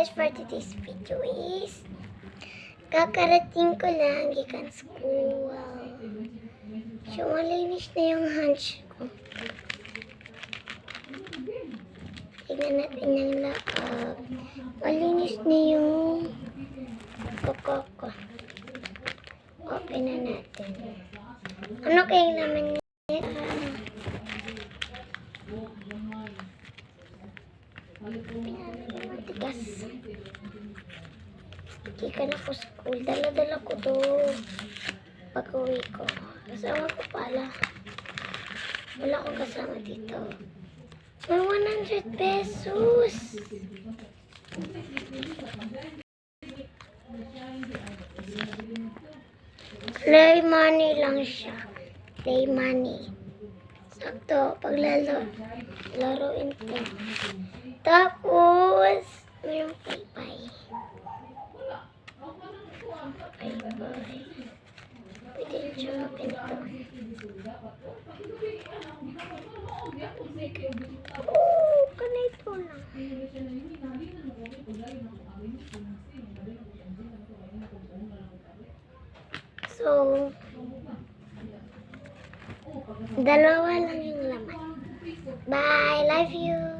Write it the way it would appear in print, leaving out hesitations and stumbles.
guys, for today's video is kakarating ko lang gikan school. So, malinis na yung hands ko. Tignan natin yung lakab. Malinis na yung kuko ko. Open na natin. Ano kayong laman niya? Matigas. Hindi ka na po school. Dala-dala ko to pag-uwi ko. Kasama ko pala. Wala akong kasama dito. May 100 pesos. Play money lang siya. Play money. Sakto. Laruin ko. Tapos, mayroong pay-pay. Pay-pay. Pwede rin siya maganito. Oh, ganito lang. So, dalawa lang yung laman. Bye! Love you!